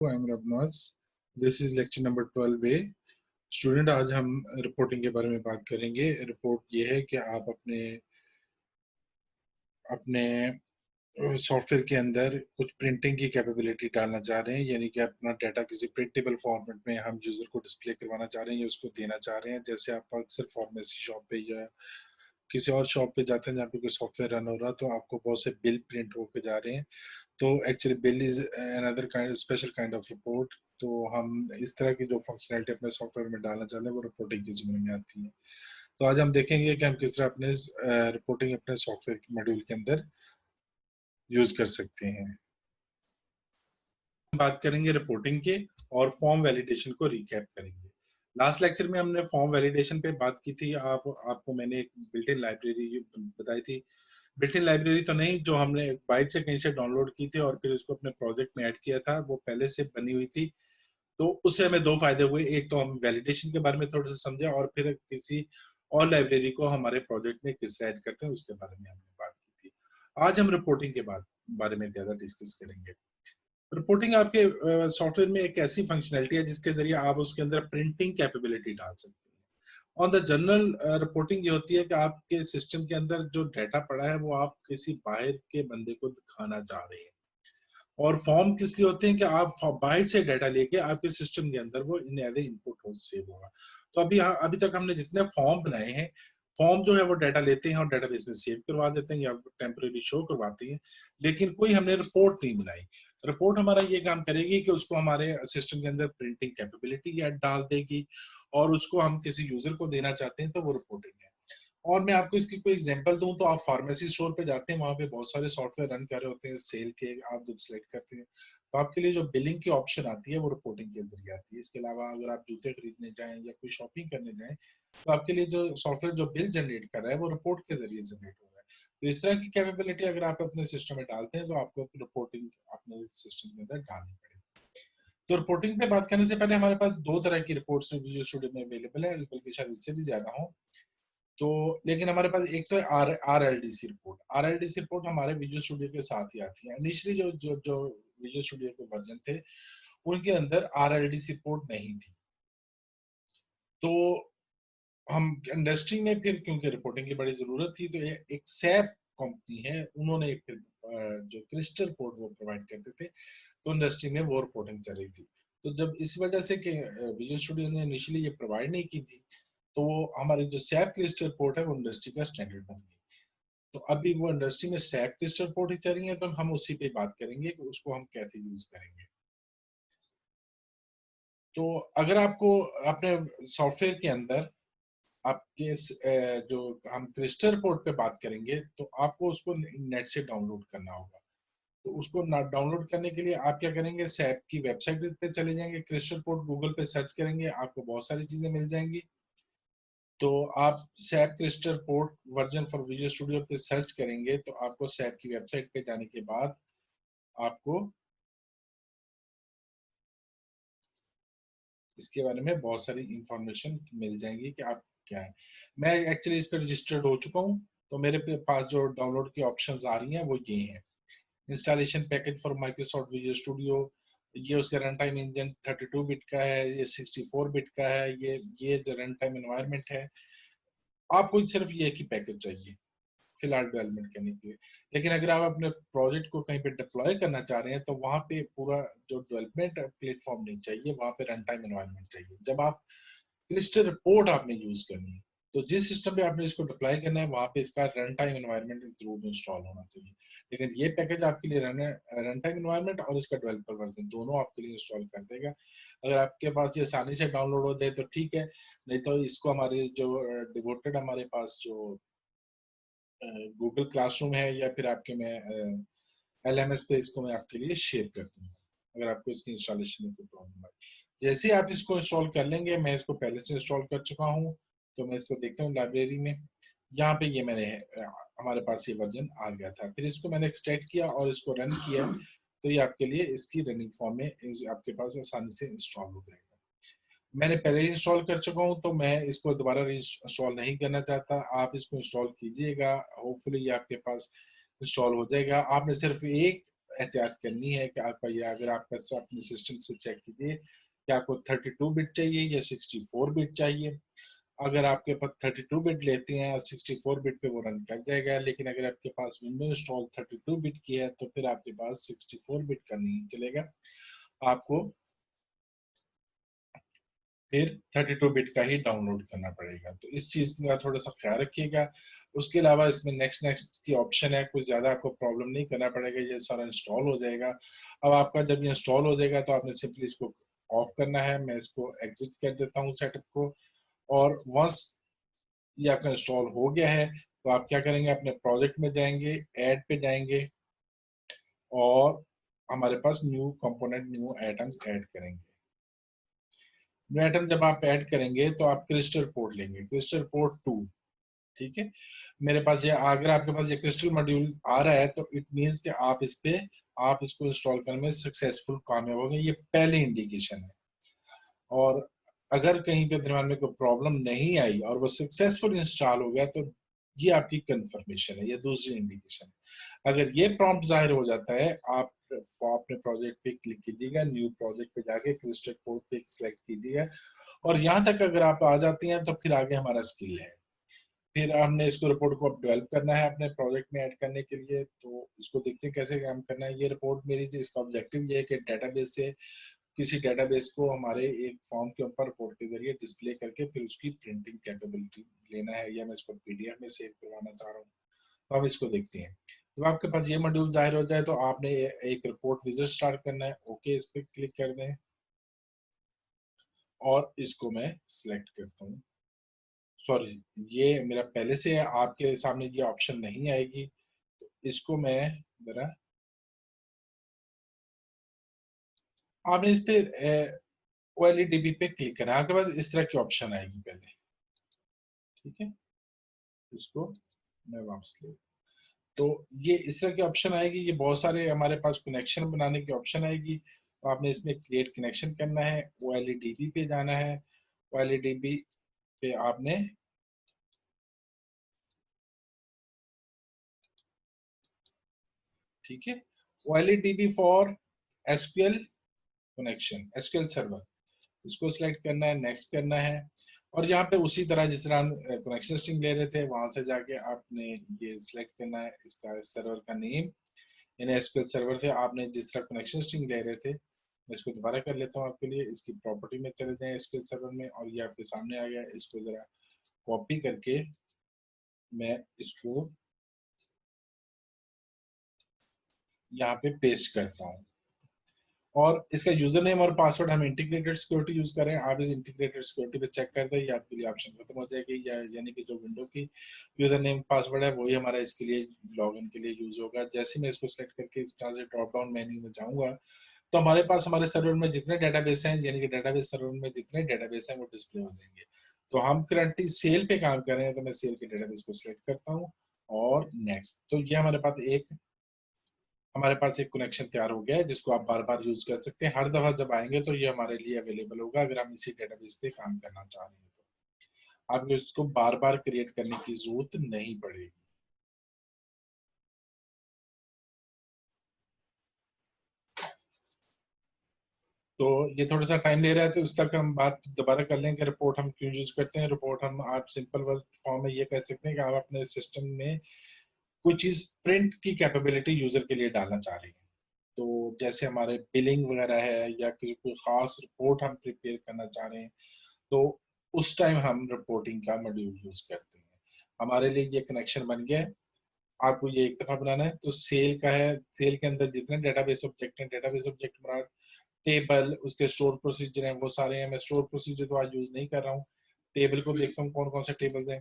I am Rabnaz, this is lecture number 12A। Student, आज हम reporting के बारे में बात करेंगे। रिपोर्ट ये है कि आप अपने अपने सॉफ्टवेयर के अंदर कुछ प्रिंटिंग की कैपेबिलिटी डालना चाह रहे हैं, यानी कि अपना डाटा किसी प्रिंटेबल फॉर्मेट में हम यूजर को डिस्प्ले करवाना चाह रहे हैं या उसको देना चाह रहे हैं। जैसे आप अक्सर फार्मेसी शॉप पे या किसी और शॉप पे जाते हैं जहाँ पे कोई सॉफ्टवेयर रन हो रहा है, तो आपको बहुत से बिल प्रिंट होके जा रहे हैं। तो actually bill is another kind special kind of report. तो हम इस तरह की जो फंक्शनैलिटी अपने सॉफ्टवेयर में डालना चाहते हैं वो रिपोर्टिंग के जिम्मे में आती है। तो आज हम देखेंगे कि हम किस तरह अपने रिपोर्टिंग अपने सॉफ्टवेयर के मॉड्यूल के अंदर यूज कर सकते हैं। बात करेंगे रिपोर्टिंग के और फॉर्म वैलिडेशन को रिकैप करेंगे। लास्ट लेक्चर में हमने फॉर्म वैलिडेशन पे बात की थी। आपको मैंने एक बिल्ट इन लाइब्रेरी बताई थी। बिल्ट इन लाइब्रेरी तो नहीं, जो हमने बाइट से कहीं से डाउनलोड की थी और फिर उसको अपने प्रोजेक्ट में ऐड किया था, वो पहले से बनी हुई थी। तो उससे हमें दो फायदे हुए। एक तो हम वैलिडेशन के बारे में थोड़ा सा समझे और फिर किसी और लाइब्रेरी को हमारे प्रोजेक्ट में किस ऐड करते हैं उसके बारे में हमने बात की थी। आज हम रिपोर्टिंग के बारे में ज्यादा डिस्कस करेंगे। रिपोर्टिंग आपके सॉफ्टवेयर में एक ऐसी फंक्शनैलिटी है जिसके जरिए आप उसके अंदर प्रिंटिंग कैपेबिलिटी डाल सकते हैं। ऑन द जनरल रिपोर्टिंग ये होती है कि आपके सिस्टम के अंदर जो डाटा पड़ा है वो आप किसी बाहर के बंदे को दिखाना चाह रहे हैं। और फॉर्म किस लिए होते हैं कि आप बाहर से डाटा लेके आपके सिस्टम के अंदर वो इन एज ए इनपुट हो सेव होगा। तो अभी तक हमने जितने फॉर्म बनाए हैं, फॉर्म जो है वो डाटा लेते हैं और डेटाबेस में सेव करवा देते हैं या टेम्परेरी शो करवाते हैं, लेकिन कोई हमने रिपोर्ट नहीं बनाई। रिपोर्ट हमारा ये काम करेगी कि उसको हमारे सिस्टम के अंदर प्रिंटिंग कैपेबिलिटी डाल देगी और उसको हम किसी यूजर को देना चाहते हैं तो वो रिपोर्टिंग है। और मैं आपको इसकी कोई एग्जांपल दूं तो आप फार्मेसी स्टोर पे जाते हैं, वहां पे बहुत सारे सॉफ्टवेयर रन कर रहे होते हैं सेल के। आप जब सिलेक्ट करते हैं तो आपके लिए जो बिलिंग की ऑप्शन आती है वो रिपोर्टिंग के जरिए आती है। इसके अलावा अगर आप जूते खरीदने जाएं या कोई शॉपिंग करने जाएं तो आपके लिए जो सॉफ्टवेयर जो बिल जनरेट कर रहा है वो रिपोर्ट के जरिए जनरेट हो रहा है। तो इस तरह की कैपेबिलिटी अगर आप अपने सिस्टम में डालते हैं तो आपको रिपोर्टिंग अपने सिस्टम के अंदर डालनी पड़ेगी। तो रिपोर्टिंग पे बात करने से पहले हमारे पास दो तरह की रिपोर्ट्स विजुअल स्टूडियो में अवेलेबल है, बल्कि शायद इससे भी ज्यादा हो। तो लेकिन हमारे पास एक तो है R L D C report. R L D C report हमारे विजुअल स्टूडियो के साथ ही आती है। इनिशियली जो जो जो विजुअल स्टूडियो के वर्जन थे उनके अंदर R L D C report नहीं थी। तो हम इंडस्ट्री में फिर क्योंकि रिपोर्टिंग की बड़ी जरूरत थी तो एक सैप कंपनी है, उन्होंने फिर जो क्रिस्टल रिपोर्ट वो प्रोवाइड करते थे, तो इंडस्ट्री में वो रिपोर्टिंग चल रही थी। तो जब इस वजह से कि विजुअल स्टूडियो ने इनिशियली ये प्रोवाइड नहीं की थी, तो हमारी जो सैप क्रिस्टल रिपोर्ट है वो इंडस्ट्री का स्टैंडर्ड बन गई। तो अभी वो इंडस्ट्री में सैप क्रिस्टल रिपोर्ट ही चल रही है, तो हम उसी पे बात करेंगे कि उसको हम कैसे यूज करेंगे। तो अगर आपको अपने सॉफ्टवेयर के अंदर आपके जो हम क्रिस्टल रिपोर्ट पे बात करेंगे तो आपको उसको नेट से डाउनलोड करना होगा। तो उसको डाउनलोड करने के लिए आप क्या करेंगे, सैप की वेबसाइट पे चले जाएंगे, क्रिस्टल रिपोर्ट गूगल पे सर्च करेंगे, आपको बहुत सारी चीजें मिल जाएंगी। तो आप SAP crystal report version for visual studio पे सर्च करेंगे तो आपको सैप की वेबसाइट पे जाने के बाद आपको इसके बारे में बहुत सारी इंफॉर्मेशन मिल जाएंगी कि आप क्या है। मैं एक्चुअली इस पर रजिस्टर्ड हो चुका हूँ, तो मेरे पास जो डाउनलोड की ऑप्शंस आ रही हैं वो ये हैं। Installation package for Microsoft visual studio, ये उसका रन टाइम इंजन 32 बिट का है, ये 64 बिट का है, ये जो रन टाइम एनवायरनमेंट है। आपको सिर्फ ये की पैकेज चाहिए फिलहाल डेवलपमेंट करने के लिए। लेकिन अगर आप अपने प्रोजेक्ट को कहीं पे डिप्लॉय करना चाह रहे हैं तो वहां पे पूरा जो डेवलपमेंट प्लेटफॉर्म नहीं चाहिए, वहां पे रन टाइम एनवायरनमेंट चाहिए। जब आप क्रिस्टल रिपोर्ट आपने यूज करनी है तो जिस सिस्टम पे आपने इसको डिप्लॉय करना है वहां पे इसका रन टाइम एनवायरनमेंट जरूर इंस्टॉल होना चाहिए। लेकिन ये पैकेज आपके लिए रन टाइम एनवायरनमेंट और इसका डेवलपर वर्जन दोनों आपके लिए इंस्टॉल कर देगा। अगर आपके पास ये आसानी से डाउनलोड हो जाए तो ठीक है, नहीं तो इसको हमारे जो डिवोटेड हमारे पास जो गूगल क्लासरूम है या फिर आपके मैं LMS पे इसको मैं आपके लिए शेयर कर दूंगा अगर आपको इसकी इंस्टॉलेशन में कोई प्रॉब्लम है। जैसे ही आप इसको इंस्टॉल कर लेंगे, मैं इसको पहले से इंस्टॉल कर चुका हूँ, तो मैं इसको देखता हूँ लाइब्रेरी में। यहाँ पे ये मैंने हमारे पास ये वर्जन आ गया था, फिर इसको मैंने एक्सट्रैक्ट किया और इसको रन किया, तो ये आपके लिए इसकी रनिंग फॉर्म में आपके पास आसानी से इंस्टॉल हो जाएगा। मैंने पहले ही इंस्टॉल कर चुका हूँ तो मैं इसको दोबारा इंस्टॉल नहीं करना चाहता। आप इसको इंस्टॉल कीजिएगा, होपफुली ये आपके पास इंस्टॉल हो जाएगा। आपने सिर्फ एक एहतियात करनी है कि आपका ये, अगर आपका अपने सिस्टम से चेक कीजिए कि आपको 32 बिट चाहिए या 64 बिट चाहिए। अगर आपके पास 32 बिट लेते हैं और 64 बिट पे वो रन कर जाएगा, लेकिन अगर आपके पास विंडो इंस्टॉल 32 बिट की है तो फिर आपके पास 64 बिट का नहीं चलेगा, आपको फिर 32 बिट का ही डाउनलोड करना पड़ेगा। तो इस चीज का थोड़ा सा ख्याल रखिएगा। उसके अलावा इसमें नेक्स्ट नेक्स्ट की ऑप्शन है, कुछ ज्यादा आपको प्रॉब्लम नहीं करना पड़ेगा, ये सारा इंस्टॉल हो जाएगा। अब आपका जब ये इंस्टॉल हो जाएगा तो आपने सिंपली इसको ऑफ करना है। मैं इसको एग्जिट कर देता हूँ सेटअप को, और वंस ये आपका इंस्टॉल हो गया है तो आप क्या करेंगे, अपने प्रोजेक्ट में जाएंगे, ऐड पे जाएंगे, और हमारे पास new component, new items add करेंगे। न्यू आइटम जब आप ऐड करेंगे तो आप क्रिस्टल पोर्ट लेंगे, क्रिस्टल पोर्ट 2। ठीक है, मेरे पास ये, अगर आपके पास ये क्रिस्टल मॉड्यूल आ रहा है तो इट मींस कि आप इस पे, आप इसको इंस्टॉल करने में सक्सेसफुल कामयाब हो गए, ये पहले इंडिकेशन है। और अगर कहीं पे दरम्यान में कोई प्रॉब्लम नहीं आई और वो सक्सेसफुल इंस्टॉल हो गया तो ये आपकी कंफर्मेशन है, ये दूसरी इंडिकेशन है। अगर ये प्रॉम्प्ट जाहिर हो जाता है, आप अपने प्रोजेक्ट पे क्लिक कीजिएगा, न्यू प्रोजेक्ट पे जाके क्रिस्टल कोड पे सिलेक्ट कीजिएगा, और यहाँ तक अगर आप आ जाती हैं तो फिर आगे हमारा स्किल है। फिर हमने इसको रिपोर्ट को अब डेवलप करना है अपने प्रोजेक्ट में ऐड करने के लिए। तो इसको देखते हैं कैसे काम करना है। ये रिपोर्ट मेरी, इसका ऑब्जेक्टिव ये है कि डेटाबेस से किसी डेटाबेस को हमारे एक फॉर्म के ऊपर रिपोर्ट के जरिए डिस्प्ले करके फिर उसकी प्रिंटिंग कैपेबिलिटी लेना है, या मैं इसको पीडीएफ में सेव करवाना चाह रहा हूँ। तो हम इसको देखते हैं। जब आपके पास ये मॉड्यूल जाहिर हो जाए तो आपने एक रिपोर्ट विजिट स्टार्ट करना है। ओके, इस पर क्लिक कर दें और इसको मैं सिलेक्ट करता हूँ। सॉरी, ये मेरा पहले से है, आपके सामने ये ऑप्शन नहीं आएगी, तो इसको मैं जरा, आपने इस पे ओएलईडीबी पे क्लिक करना है, आपके पास इस तरह की ऑप्शन आएगी पहले। ठीक है, इसको मैं वापस ले, तो ये इस तरह की ऑप्शन आएगी। ये बहुत सारे हमारे पास कनेक्शन बनाने की ऑप्शन आएगी, तो आपने इसमें क्रिएट कनेक्शन करना है, ओएलईडीबी पे जाना है। ओएलईडीबी पे आपने, ठीक है, OLE DB for SQL connection, SQL server, इसको सिलेक्ट करना है, नेक्स्ट करना है। और यहाँ पे उसी तरह जिस तरह हम कनेक्शन स्ट्रिंग ले रहे थे, वहां से जाके आपने ये सिलेक्ट करना है इसका सर्वर का नेम, यानी एसक्यूएल सर्वर से आपने जिस तरह कनेक्शन स्ट्रिंग ले रहे थे। मैं इसको दोबारा कर लेता हूँ आपके लिए। इसकी प्रॉपर्टी में चले जाएं एसक्यूएल सर्वर में, और ये आपके सामने आ गया। इसको जरा कॉपी करके मैं इसको यहाँ पे पेस्ट करता हूँ, और इसका यूजर नेम और पासवर्ड हम इंटीग्रेटेड सिक्योरिटी यूज करें। आप इस इंटीग्रेटेड सिक्योरिटी पे चेक कर दें, ये आपके लिए ऑप्शन खत्म हो जाएगी, या यानी कि जो विंडो की यूजर नेम पासवर्ड है वही हमारा इसके लिए लॉगिन के लिए यूज होगा। जैसे मैं इसको सेलेक्ट करके इस तरह से ड्रॉप डाउन मेन्यू में जाऊंगा तो हमारे पास हमारे सर्वर में जितने डेटाबेस हैं, यानी कि डेटाबेस सर्वर में जितने डेटाबेस हैं वो डिस्प्ले हो जाएंगे। तो हम करंटली सेल पे काम कर रहे हैं, तो मैं सेल के डेटाबेस को सिलेक्ट करता हूँ और नेक्स्ट। तो ये हमारे पास एक कनेक्शन तैयार हो गया है, जिसको आप बार बार यूज कर सकते हैं। हर दफा जब आएंगे तो ये हमारे लिए अवेलेबल होगा, अगर हम इसी डेटाबेस पे काम करना चाह रहे हैं तो आपको इसको बार बार क्रिएट करने की जरूरत नहीं पड़ेगी। तो ये थोड़ा सा टाइम ले रहा है, तो उस तक हम बात दोबारा कर लेंगे। रिपोर्ट हम क्यों यूज करते हैं। रिपोर्ट हम, आप सिंपल वर्ड फॉर्म में ये कह सकते हैं कि आप अपने सिस्टम में कोई चीज प्रिंट की कैपेबिलिटी यूजर के लिए डालना चाह रहे हैं। तो जैसे हमारे बिलिंग वगैरह है, या किसी कोई खास रिपोर्ट हम प्रिपेयर करना चाह रहे हैं, तो उस टाइम हम रिपोर्टिंग का मॉड्यूल यूज करते हैं। हमारे लिए ये कनेक्शन बन गया है। आपको ये एक दफा बनाना है। तो सेल का है, सेल के अंदर जितने डेटाबेस ऑब्जेक्ट हैं, डेटाबेस ऑब्जेक्ट हमारा टेबल, उसके स्टोर प्रोसीजर हैं, वो सारे हैं। मैं स्टोर प्रोसीजर तो आज यूज नहीं कर रहा हूँ। टेबल को देखता हूँ कौन कौन से टेबल्स हैं।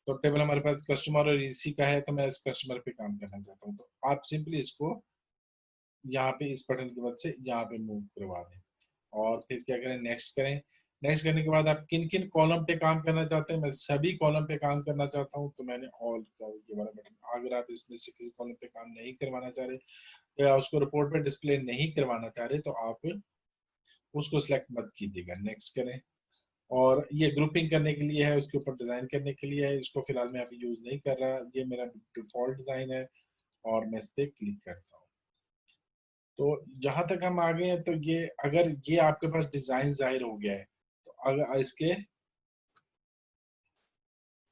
तो टेबल हमारे पास कस्टमर और ईसी का है, तो मैं इस कस्टमर पे काम करना चाहता हूँ। तो आप सिंपली इसको यहाँ पे इस बटन की मदद से यहाँ पे मूव करवा दें, और फिर क्या करें, नेक्स्ट करें। नेक्स्ट करने के बाद आप किन किन कॉलम पे काम करना चाहते हैं। मैं सभी कॉलम पे काम करना चाहता हूँ, तो मैंने ऑल का ये वाला बटन। अगर आप इसमें से किसी कॉलम पे काम नहीं करवाना चाह रहे या उसको रिपोर्ट पे डिस्प्ले नहीं करवाना चाह रहे, तो आप उसको सिलेक्ट मत कीजिएगा, नेक्स्ट करें। और ये ग्रुपिंग करने के लिए है, उसके ऊपर डिजाइन करने के लिए है। इसको फिलहाल मैं अभी यूज नहीं कर रहा, ये मेरा डिफॉल्ट डिजाइन है, और मैं इस पे क्लिक करता हूँ। तो जहां तक हम आ गए हैं, तो ये अगर ये आपके पास डिजाइन जाहिर हो गया है, तो अगर इसके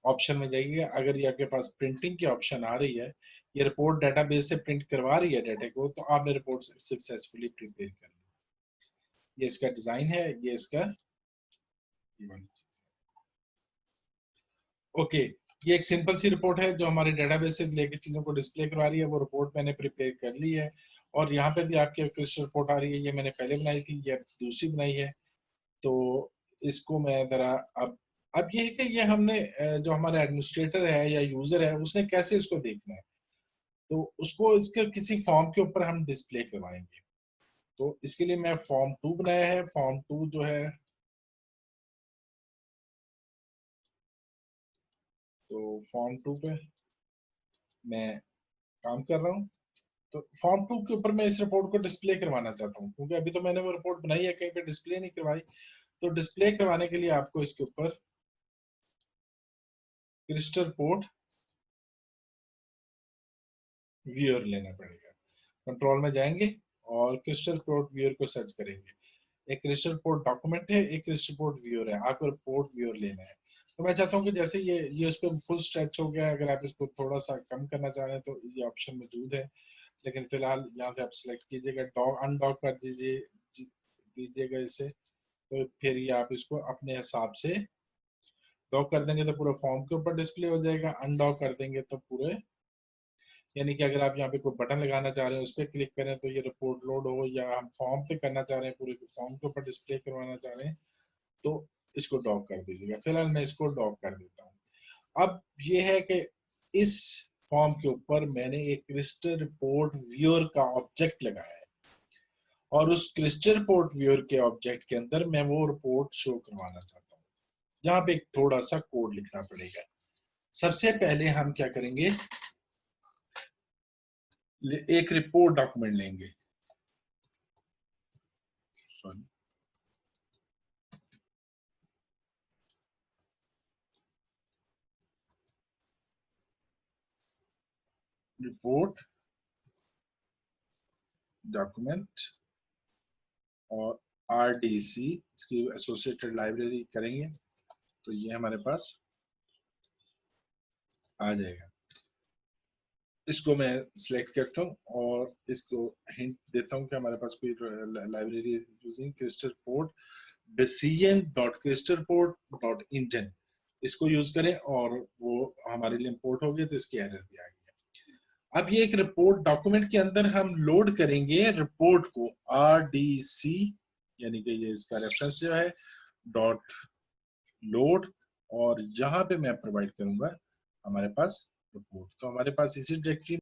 ऑप्शन में जाइए, अगर ये आपके पास प्रिंटिंग की ऑप्शन आ रही है, ये रिपोर्ट डेटाबेस से प्रिंट करवा रही है डाटा को, तो आपने रिपोर्ट सक्सेसफुली प्रिपेयर कर ली। ये इसका डिजाइन है, ये इसका ओके। ये एक सिंपल सी रिपोर्ट है जो हमारे डेटाबेस से लेकर चीजों को डिस्प्ले करवा रही है। वो रिपोर्ट मैंने प्रिपेयर कर ली है, और यहाँ पे भी आपकी रिपोर्ट आ रही है। ये मैंने पहले बनाई थी, ये दूसरी बनाई है। तो इसको मैं जरा अब ये है कि ये हमने जो हमारा एडमिनिस्ट्रेटर है या यूजर है, उसने कैसे इसको देखना है, तो उसको इसके किसी फॉर्म के ऊपर हम डिस्प्ले करवाएंगे। तो इसके लिए मैं फॉर्म 2 बनाया है। फॉर्म 2 जो है, तो फॉर्म 2 पे मैं काम कर रहा हूँ। तो फॉर्म 2 के ऊपर मैं इस रिपोर्ट को डिस्प्ले करवाना चाहता हूँ, क्योंकि अभी तो मैंने वो रिपोर्ट बनाई है, कहीं पे डिस्प्ले नहीं करवाई। तो डिस्प्ले करवाने के लिए आपको इसके ऊपर क्रिस्टल पोर्ट व्यूअर लेना पड़ेगा। कंट्रोल में जाएंगे और क्रिस्टल पोर्ट व्यूअर को सर्च करेंगे। एक क्रिस्टल पोर्ट डॉक्यूमेंट है, एक क्रिस्टल पोर्ट व्यूअर है, आपको पोर्ट व्यूअर लेना है। तो मैं चाहता हूँ कि जैसे ये उस पर फुल स्ट्रेच हो गया है, अगर आप इसको थोड़ा सा कम करना चाह रहे हैं तो ये ऑप्शन मौजूद है, लेकिन फिलहाल यहाँ से आप सिलेक्ट कीजिएगा, डॉक अनडॉक कर दीजिएगा इसे। तो फिर ये आप इसको अपने हिसाब से डॉक कर देंगे तो पूरा फॉर्म के ऊपर डिस्प्ले हो जाएगा, अनडॉक कर देंगे तो पूरे, यानी कि अगर आप यहाँ पे कोई बटन लगाना चाह रहे हैं, उस पर क्लिक करें तो ये रिपोर्ट लोड हो, या हम फॉर्म पे करना चाह रहे हैं, पूरे फॉर्म के ऊपर डिस्प्ले करवाना चाह रहे हैं, तो इसको डॉक कर दीजिएगा। फिलहाल मैं इसको डॉक कर देता हूँ। अब ये है कि इस फॉर्म के ऊपर मैंने एक क्रिस्टल रिपोर्ट व्यूअर का ऑब्जेक्ट लगाया है, और उस क्रिस्टल रिपोर्ट व्यूअर के ऑब्जेक्ट के अंदर मैं वो रिपोर्ट शो करवाना चाहता हूँ। यहाँ पे एक थोड़ा सा कोड लिखना पड़ेगा। सबसे पहले हम क्या करेंगे, एक रिपोर्ट डॉक्यूमेंट लेंगे, सॉरी, रिपोर्ट डॉक्यूमेंट और आरडीसी, इसकी एसोसिएटेड लाइब्रेरी करेंगे तो ये हमारे पास आ जाएगा। इसको मैं सिलेक्ट करता हूँ और इसको हिंट देता हूँ कि हमारे पास कोई library using crystal port decision dot crystal port dot engine, इसको यूज करें, और वो हमारे लिए इंपोर्ट हो गया, तो इसकी एरर भी आ गई। अब ये एक रिपोर्ट डॉक्यूमेंट के अंदर हम लोड करेंगे रिपोर्ट को, आरडीसी, यानी कि ये इसका रेफरेंस जो है डॉट लोड, और यहाँ पे मैं प्रोवाइड करूंगा हमारे पास रिपोर्ट। तो हमारे पास इसी डायरेक्टरी